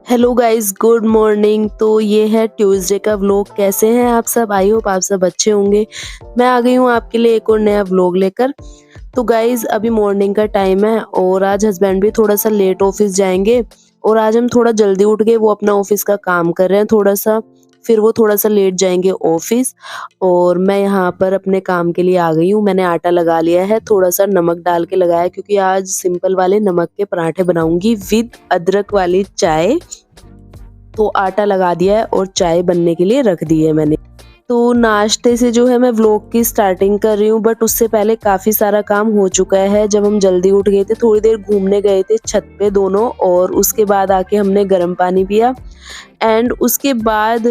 Hello guys, good morning. तो ये है ट्यूसडे का व्लॉग। कैसे हैं आप सब? आई होप आप सब अच्छे होंगे। मैं आ गई हूँ आपके लिए एक और नया व्लॉग लेकर। तो गाइस अभी मॉर्निंग का टाइम है और आज हस्बैंड भी थोड़ा सा लेट ऑफिस जाएंगे और आज हम थोड़ा जल्दी उठ गए। वो अपना ऑफिस का काम कर रहे हैं थोड़ा सा, फिर वो थोड़ा सा लेट जाएंगे ऑफिस। और मैं यहाँ पर अपने काम के लिए आ गई हूँ। मैंने आटा लगा लिया है, थोड़ा सा नमक डाल के लगाया क्योंकि आज सिंपल वाले नमक के पराठे बनाऊंगी विद अदरक वाली चाय। तो आटा लगा दिया है और चाय बनने के लिए रख दी है मैंने। तो नाश्ते से जो है मैं व्लॉग की स्टार्टिंग कर रही हूँ, बट उससे पहले काफ़ी सारा काम हो चुका है। जब हम जल्दी उठ गए थे, थोड़ी देर घूमने गए थे छत पे दोनों, और उसके बाद आके हमने गर्म पानी पिया एंड उसके बाद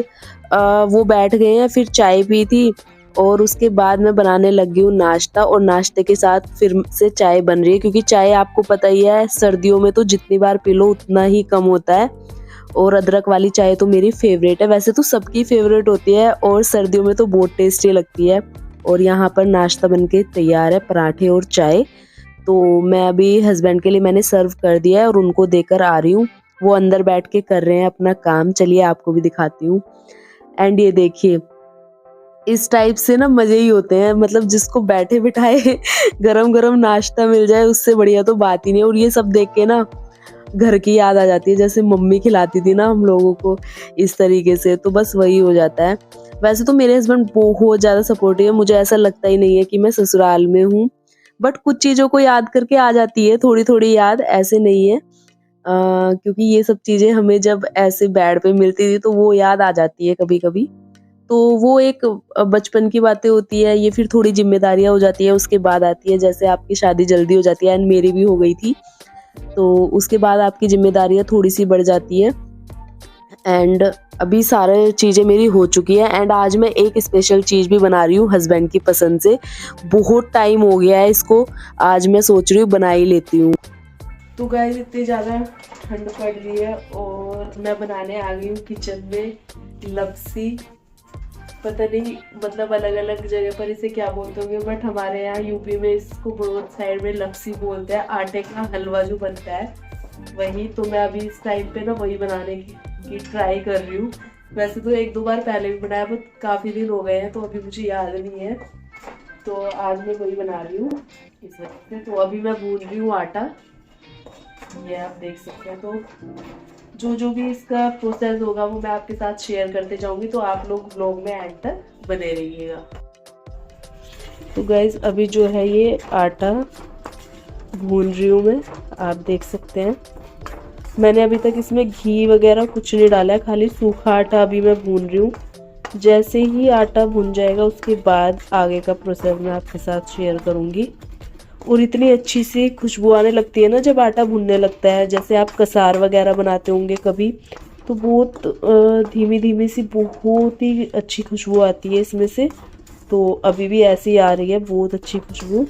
वो बैठ गए हैं, फिर चाय पी थी और उसके बाद मैं बनाने लग गई हूँ नाश्ता। और नाश्ते के साथ फिर से चाय बन रही है क्योंकि चाय आपको पता ही है सर्दियों में तो जितनी बार पी लो उतना ही कम होता है। और अदरक वाली चाय तो मेरी फेवरेट है, वैसे तो सबकी फेवरेट होती है और सर्दियों में तो बहुत टेस्टी लगती है। और यहाँ पर नाश्ता बनके तैयार है, पराठे और चाय। तो मैं अभी हस्बैंड के लिए मैंने सर्व कर दिया है और उनको देकर आ रही हूँ। वो अंदर बैठ के कर रहे हैं अपना काम। चलिए आपको भी दिखाती हूँ। एंड ये देखिए, इस टाइप से ना मजे ही होते हैं, मतलब जिसको बैठे बिठाए गरम गरम नाश्ता मिल जाए उससे बढ़िया तो बात ही नहीं। और ये सब देख के ना घर की याद आ जाती है, जैसे मम्मी खिलाती थी ना हम लोगों को इस तरीके से, तो बस वही हो जाता है। वैसे तो मेरे हस्बैंड बहुत ज़्यादा सपोर्टिव है, मुझे ऐसा लगता ही नहीं है कि मैं ससुराल में हूँ। बट कुछ चीज़ों को याद करके आ जाती है थोड़ी थोड़ी याद, ऐसे नहीं है। क्योंकि ये सब चीज़ें हमें जब ऐसे बेड पे मिलती थी तो वो याद आ जाती है कभी कभी। तो वो एक बचपन की बातें होती है, ये फिर थोड़ी जिम्मेदारियाँ हो जाती है उसके बाद आती है। जैसे आपकी शादी जल्दी हो जाती है एंड मेरी भी हो गई थी, तो उसके बाद आपकी जिम्मेदारियाँ थोड़ी सी बढ़ जाती है। एंड अभी सारे चीज़ें मेरी हो चुकी है एंड आज मैं एक स्पेशल चीज़ भी बना रही हूँ हस्बैंड की पसंद से। बहुत टाइम हो गया है इसको, आज मैं सोच रही हूँ बना ही लेती हूँ। तो गाइस इतनी ज़्यादा ठंड पड़ रही है और मैं बनाने आ गई हूँ किचन में लपसी। पता नहीं मतलब अलग अलग जगह पर इसे क्या बोलते होंगे, बट हमारे यहाँ यूपी में इसको बड़ौद साइड में लपसी बोलते हैं। आटे का हलवा जो बनता है वही। तो मैं अभी इस टाइम पे ना वही बनाने की ट्राई कर रही हूँ। वैसे तो एक दो बार पहले भी बनाया, बट काफ़ी दिन हो गए हैं तो अभी मुझे याद नहीं है। तो आज मैं वही बना रही हूँ इस वजह से। तो अभी मैं भून रही हूँ आटा, ये आप देख सकते हैं। तो जो भी इसका प्रोसेस होगा वो मैं आपके साथ शेयर करते जाऊंगी, तो आप लोग व्लॉग में एंड तक बने रहिएगा। तो गाइज अभी जो है ये आटा भून रही हूँ मैं, आप देख सकते हैं। मैंने अभी तक इसमें घी वगैरह कुछ नहीं डाला है, खाली सूखा आटा अभी मैं भून रही हूँ। जैसे ही आटा भून जाएगा उसके बाद आगे का प्रोसेस मैं आपके साथ शेयर करूँगी। और इतनी अच्छी सी खुशबू आने लगती है ना जब आटा भुनने लगता है, जैसे आप कसार वगैरह बनाते होंगे कभी, तो बहुत धीमी धीमी सी बहुत ही अच्छी खुशबू आती है इसमें से। तो अभी भी ऐसी आ रही है बहुत अच्छी खुशबू।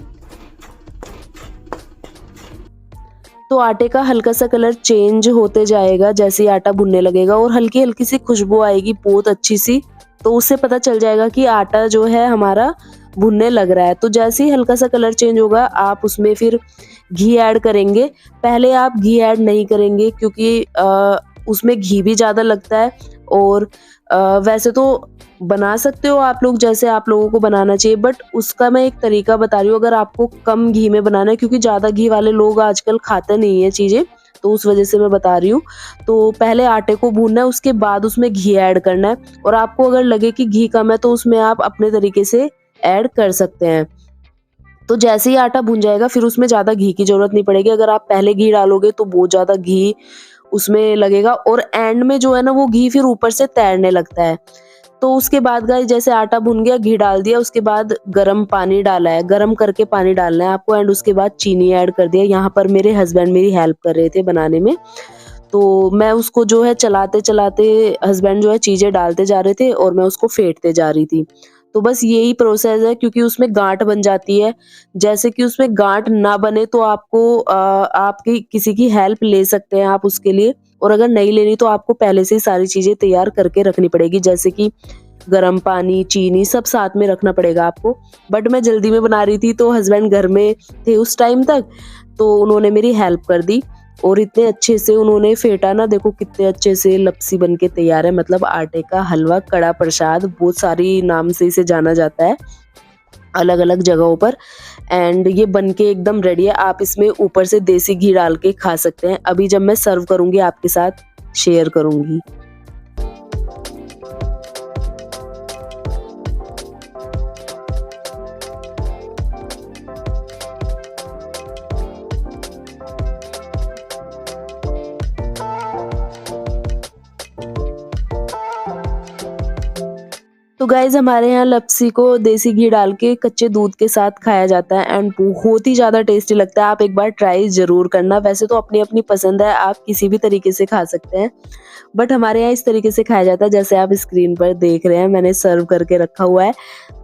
तो आटे का हल्का सा कलर चेंज होते जाएगा जैसे ही आटा भुनने लगेगा और हल्की हल्की सी खुशबू आएगी बहुत अच्छी सी। तो उससे पता चल जाएगा कि आटा जो है हमारा भुनने लग रहा है। तो जैसे ही हल्का सा कलर चेंज होगा आप उसमें फिर घी ऐड करेंगे। पहले आप घी ऐड नहीं करेंगे क्योंकि उसमें घी भी ज़्यादा लगता है। और वैसे तो बना सकते हो आप लोग जैसे आप लोगों को बनाना चाहिए, बट उसका मैं एक तरीका बता रही हूँ अगर आपको कम घी में बनाना है, क्योंकि ज़्यादा घी वाले लोग आजकल खाते नहीं है चीज़ें, तो उस वजह से मैं बता रही हूँ। तो पहले आटे को भूनना है, उसके बाद उसमें घी ऐड करना है। और आपको अगर लगे कि घी कम है तो उसमें आप अपने तरीके से ऐड कर सकते हैं। तो जैसे ही आटा भुन जाएगा फिर उसमें ज़्यादा घी की ज़रूरत नहीं पड़ेगी। अगर आप पहले घी डालोगे तो बहुत ज़्यादा घी उसमें लगेगा और एंड में जो है ना वो घी फिर ऊपर से तैरने लगता है। तो उसके बाद गाइस जैसे आटा भुन गया, घी डाल दिया, उसके बाद गरम पानी डाला है, गरम करके पानी डालना है आपको। एंड उसके बाद चीनी ऐड कर दिया। यहाँ पर मेरे हस्बैंड मेरी हेल्प कर रहे थे बनाने में, तो मैं उसको जो है चलाते चलाते हस्बैंड जो है चीज़ें डालते जा रहे थे और मैं उसको फेंटते जा रही थी। तो बस यही प्रोसेस है, क्योंकि उसमें गांठ बन जाती है। जैसे कि उसमें गांठ ना बने तो आपको आपकी किसी की हेल्प ले सकते हैं आप उसके लिए। और अगर नहीं लेनी तो आपको पहले से ही सारी चीज़ें तैयार करके रखनी पड़ेगी, जैसे कि गरम पानी, चीनी सब साथ में रखना पड़ेगा आपको। बट मैं जल्दी में बना रही थी तो हस्बैंड घर में थे उस टाइम तक, तो उन्होंने मेरी हेल्प कर दी। और इतने अच्छे से उन्होंने फेंटा ना, देखो कितने अच्छे से लपसी बन के तैयार है। मतलब आटे का हलवा, कड़ा प्रसाद, बहुत सारी नाम से इसे जाना जाता है अलग अलग जगहों पर। एंड ये बन के एकदम रेडी है। आप इसमें ऊपर से देसी घी डाल के खा सकते हैं। अभी जब मैं सर्व करूंगी आपके साथ शेयर करूंगी। तो गाइज हमारे यहाँ लपसी को देसी घी डाल के कच्चे दूध के साथ खाया जाता है एंड बहुत ही ज़्यादा टेस्टी लगता है। आप एक बार ट्राई ज़रूर करना। वैसे तो अपनी अपनी पसंद है, आप किसी भी तरीके से खा सकते हैं, बट हमारे यहाँ इस तरीके से खाया जाता है जैसे आप स्क्रीन पर देख रहे हैं। मैंने सर्व करके रखा हुआ है,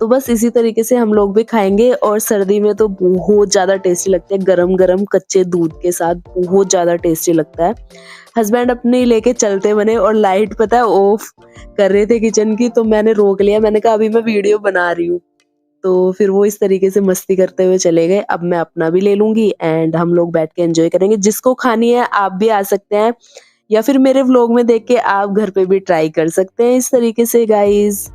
तो बस इसी तरीके से हम लोग भी खाएंगे। और सर्दी में तो बहुत ज़्यादा टेस्टी लगते हैं, गरम गरम कच्चे दूध के साथ बहुत ज़्यादा टेस्टी लगता है। हस्बैंड अपने लेके चलते बने और लाइट पता है ऑफ कर रहे थे किचन की, तो मैंने रोक लिया। मैंने कहा अभी मैं वीडियो बना रही हूँ। तो फिर वो इस तरीके से मस्ती करते हुए चले गए। अब मैं अपना भी ले लूंगी एंड हम लोग बैठ के एंजॉय करेंगे। जिसको खानी है आप भी आ सकते हैं, या फिर मेरे व्लॉग में देख के आप घर पे भी ट्राई कर सकते हैं इस तरीके से गाइज।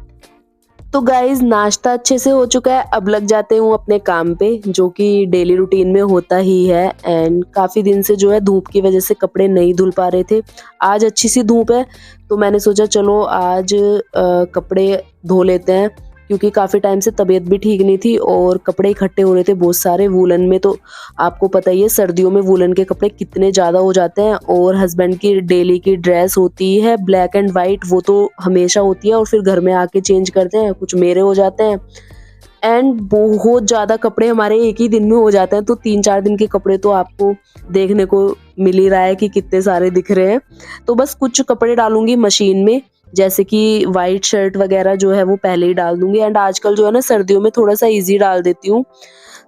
तो गाइज नाश्ता अच्छे से हो चुका है, अब लग जाते हूँ अपने काम पे, जो कि डेली रूटीन में होता ही है। एंड काफ़ी दिन से जो है धूप की वजह से कपड़े नहीं धुल पा रहे थे। आज अच्छी सी धूप है, तो मैंने सोचा चलो आज कपड़े धो लेते हैं, क्योंकि काफ़ी टाइम से तबीयत भी ठीक नहीं थी और कपड़े इकट्ठे हो रहे थे बहुत सारे वूलन में। तो आपको पता ही है सर्दियों में वूलन के कपड़े कितने ज़्यादा हो जाते हैं। और हस्बैंड की डेली की ड्रेस होती है ब्लैक एंड वाइट, वो तो हमेशा होती है और फिर घर में आके चेंज करते हैं, कुछ मेरे हो जाते हैं। एंड बहुत ज़्यादा कपड़े हमारे एक ही दिन में हो जाते हैं, तो 3-4 दिन के कपड़े तो आपको देखने को मिल ही रहा है कि कितने सारे दिख रहे हैं। तो बस कुछ कपड़े डालूंगी मशीन में, जैसे कि वाइट शर्ट वगैरह जो है वो पहले ही डाल दूंगी। एंड आजकल जो है ना सर्दियों में थोड़ा सा इजी डाल देती हूँ,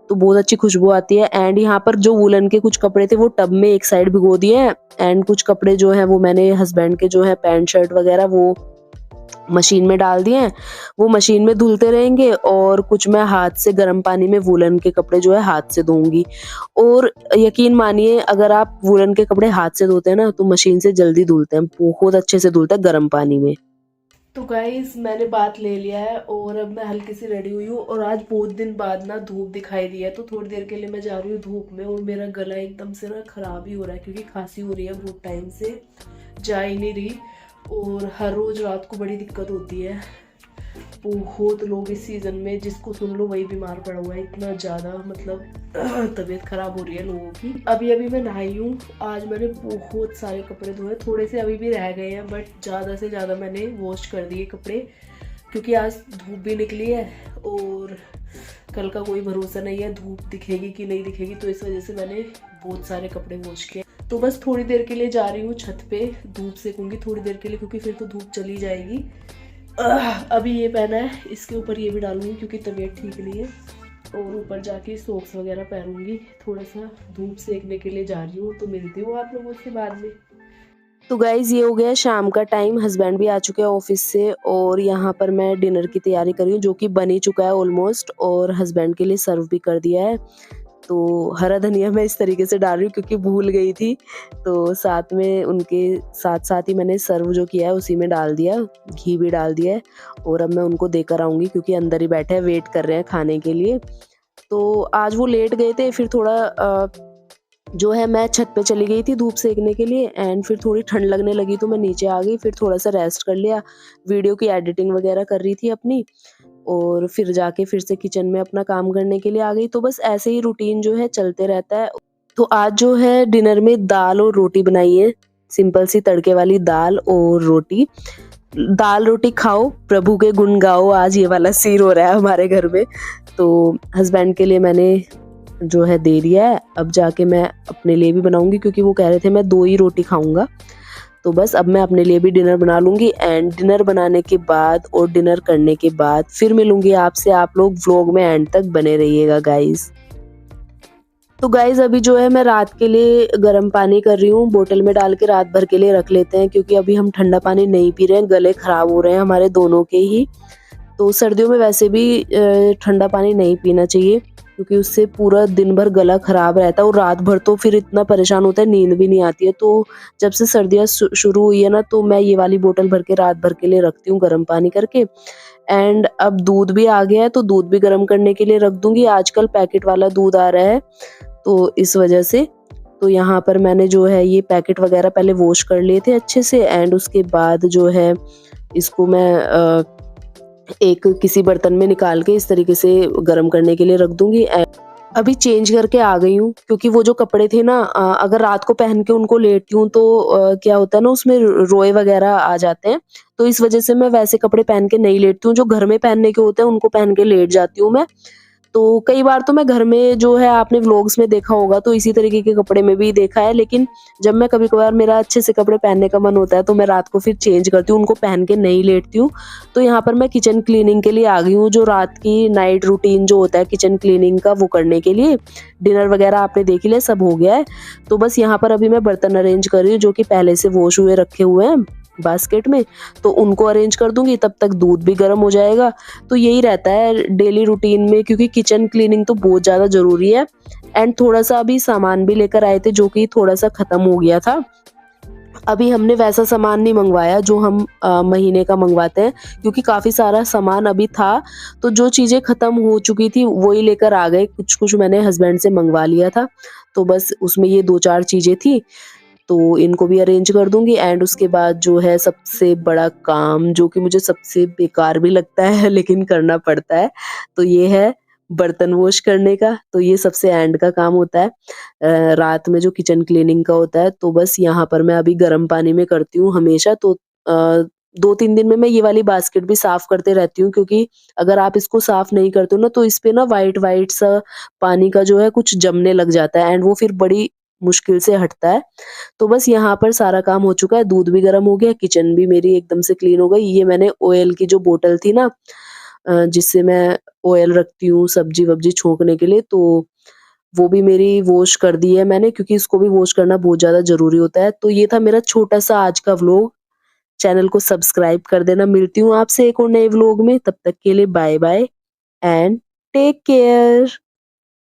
तो बहुत अच्छी खुशबू आती है। एंड यहाँ पर जो वुलन के कुछ कपड़े थे वो टब में एक साइड भिगो दिए हैं। एंड कुछ कपड़े जो है वो मैंने हस्बैंड के जो है पैंट शर्ट वगैरह वो मशीन में डाल दिए हैं, वो मशीन में धुलते रहेंगे। और कुछ मैं हाथ से गर्म पानी में वुलन के कपड़े जो है हाथ से धोऊंगी। और यकीन मानिए अगर आप वुलन के कपड़े हाथ से धोते हैं ना, तो मशीन से जल्दी धुलते हैं, बहुत अच्छे से धुलता है गर्म पानी में। तो गाइस मैंने बात ले लिया है और अब मैं हल्की सी रेडी हुई हूँ। और आज बहुत दिन बाद ना धूप दिखाई दी है, तो थोड़ी देर के लिए मैं जा रही हूँ धूप में। और मेरा गला एकदम से ना खराब ही हो रहा है, क्योंकि खांसी हो रही है बहुत टाइम से, जा ही नहीं रही। और हर रोज रात को बड़ी दिक्कत होती है। बहुत लोग इस सीजन में जिसको सुन लो वही बीमार पड़ा हुआ है, इतना ज़्यादा मतलब तबीयत खराब हो रही है लोगों की। अभी अभी मैं नहाई हूँ। आज मैंने बहुत सारे कपड़े धोए, थोड़े से अभी भी रह गए हैं, बट ज़्यादा से ज़्यादा मैंने वॉश कर दिए कपड़े, क्योंकि आज धूप भी निकली है और कल का कोई भरोसा नहीं है धूप दिखेगी कि नहीं दिखेगी। तो इस वजह से मैंने बहुत सारे कपड़े वॉश किए। तो बस थोड़ी देर के लिए जा रही हूँ छत पे, धूप सेकूंगी थोड़ी देर के लिए, क्योंकि फिर तो धूप चली जाएगी। अभी ये पहना है, इसके ऊपर ये भी डालूंगी क्योंकि तबीयत ठीक नहीं है। और ऊपर जाके सॉक्स वगैरह पहनूंगी। थोड़ा सा धूप सेकने के लिए जा रही हूँ, तो मिलती हूँ आप लोगों से बाद में। तो गाइज ये हो गया शाम का टाइम, हस्बैंड भी आ चुके हैं ऑफिस से और यहाँ पर मैं डिनर की तैयारी कर रही हूँ, जो कि बन ही चुका है ऑलमोस्ट। और हस्बैंड के लिए सर्व भी कर दिया है। तो हरा धनिया मैं इस तरीके से डाल रही हूँ क्योंकि भूल गई थी, तो साथ में उनके साथ साथ ही मैंने सर्व जो किया है उसी में डाल दिया, घी भी डाल दिया है। और अब मैं उनको देकर आऊँगी, क्योंकि अंदर ही बैठे हैं, वेट कर रहे हैं खाने के लिए। तो आज वो लेट गए थे, फिर थोड़ा जो है मैं छत पे चली गई थी धूप सेकने के लिए। एंड फिर थोड़ी ठंड लगने लगी तो मैं नीचे आ गई, फिर थोड़ा सा रेस्ट कर लिया, वीडियो की एडिटिंग वगैरह कर रही थी अपनी। और फिर जाके फिर से किचन में अपना काम करने के लिए आ गई। तो बस ऐसे ही रूटीन जो है चलते रहता है। तो आज जो है डिनर में दाल और रोटी बनाई है, सिंपल सी तड़के वाली दाल और रोटी। दाल रोटी खाओ प्रभु के गुण गाओ, आज ये वाला सीन हो रहा है हमारे घर में। तो हस्बैंड के लिए मैंने जो है दे दिया है, अब जाके मैं अपने लिए भी बनाऊंगी, क्योंकि वो कह रहे थे मैं 2 ही रोटी खाऊंगा। तो बस अब मैं अपने लिए भी डिनर बना लूंगी। एंड डिनर बनाने के बाद और डिनर करने के बाद फिर मिलूंगी आपसे। आप लोग व्लॉग में एंड तक बने रहिएगा गाइज। तो गाइज अभी जो है मैं रात के लिए गर्म पानी कर रही हूँ, बोतल में डाल के रात भर के लिए रख लेते हैं, क्योंकि अभी हम ठंडा पानी नहीं पी रहे हैं, गले खराब हो रहे हैं हमारे दोनों के ही। तो सर्दियों में वैसे भी ठंडा पानी नहीं पीना चाहिए। क्योंकि उससे पूरा दिन भर गला खराब रहता है और रात भर तो फिर इतना परेशान होता है, नींद भी नहीं आती है। तो जब से सर्दियाँ शुरू हुई है ना, तो मैं ये वाली बोतल भर के रात भर के लिए रखती हूँ गर्म पानी करके। एंड अब दूध भी आ गया है, तो दूध भी गर्म करने के लिए रख दूँगी। आजकल पैकेट वाला दूध आ रहा है, तो इस वजह से तो यहाँ पर मैंने जो है ये पैकेट वगैरह पहले वॉश कर लिए थे अच्छे से, एंड उसके बाद जो है इसको मैं एक किसी बर्तन में निकाल के इस तरीके से गर्म करने के लिए रख दूँगी। अभी चेंज करके आ गई हूँ, क्योंकि वो जो कपड़े थे ना, अगर रात को पहन के उनको लेटती हूँ तो क्या होता है ना, उसमें रोए वगैरह आ जाते हैं। तो इस वजह से मैं वैसे कपड़े पहन के नहीं लेटती हूँ, जो घर में पहनने के होते हैं उनको पहन के लेट जाती हूँ मैं। तो कई बार तो मैं घर में जो है, आपने व्लॉग्स में देखा होगा तो इसी तरीके के कपड़े में भी देखा है, लेकिन जब मैं कभी-कभार मेरा अच्छे से कपड़े पहनने का मन होता है तो मैं रात को फिर चेंज करती हूँ, उनको पहन के नहीं लेटती हूँ। तो यहाँ पर मैं किचन क्लीनिंग के लिए आ गई हूँ, जो रात की नाइट रूटीन जो होता है किचन क्लीनिंग का, वो करने के लिए। डिनर वगैरह आपने देख ही लिया, सब हो गया है। तो बस यहाँ पर अभी मैं बर्तन अरेंज कर रही हूँ, जो कि पहले से वॉश हुए रखे हुए हैं बास्केट में, तो उनको अरेंज कर दूँगी, तब तक दूध भी गर्म हो जाएगा। तो यही रहता है डेली रूटीन में, क्योंकि किचन क्लीनिंग तो बहुत ज़्यादा ज़रूरी है। एंड थोड़ा-सा अभी सामान भी लेकर आए थे, जो कि थोड़ा-सा ख़त्म हो गया था। अभी हमने वैसा सामान नहीं मँगवाया जो हम महीने का मँगवाते हैं, क्योंकि काफ़ी सारा सामान अभी था, तो जो चीज़ें ख़त्म हो चुकी थी वही लेकर आ गए। कुछ-कुछ मैंने हस्बैंड से मँगवा लिया था, तो बस उसमें ये 2-4 चीज़ें थी, तो इनको भी अरेंज कर दूँगी। एंड उसके बाद जो है सबसे बड़ा काम, जो कि मुझे सबसे बेकार भी लगता है लेकिन करना पड़ता है, तो ये है बर्तन वॉश करने का। तो ये सबसे एंड का काम होता है, रात में जो किचन क्लीनिंग का होता है। तो बस यहाँ पर मैं अभी गर्म पानी में करती हूँ हमेशा, तो 2-3 दिन में मैं ये वाली बास्केट भी साफ करते रहती हूँ, क्योंकि अगर आप इसको साफ नहीं करते हो ना, तो इस पे ना व्हाइट-व्हाइट सा पानी का जो है कुछ जमने लग जाता है, एंड वो फिर बड़ी मुश्किल से हटता है। तो बस यहाँ पर सारा काम हो चुका है, दूध भी गर्म हो गया, किचन भी मेरी एकदम से क्लीन हो गई। ये मैंने ऑयल की जो बोतल थी ना, जिससे मैं ऑयल रखती हूँ सब्जी-वब्जी छोंकने के लिए, तो वो भी मेरी वॉश कर दी है मैंने, क्योंकि इसको भी वॉश करना बहुत ज़्यादा ज़रूरी होता है। तो ये था मेरा छोटा-सा आज का व्लॉग। चैनल को सब्सक्राइब कर देना। मिलती हूँ आपसे एक और नए व्लॉग में, तब तक के लिए bye bye and take care.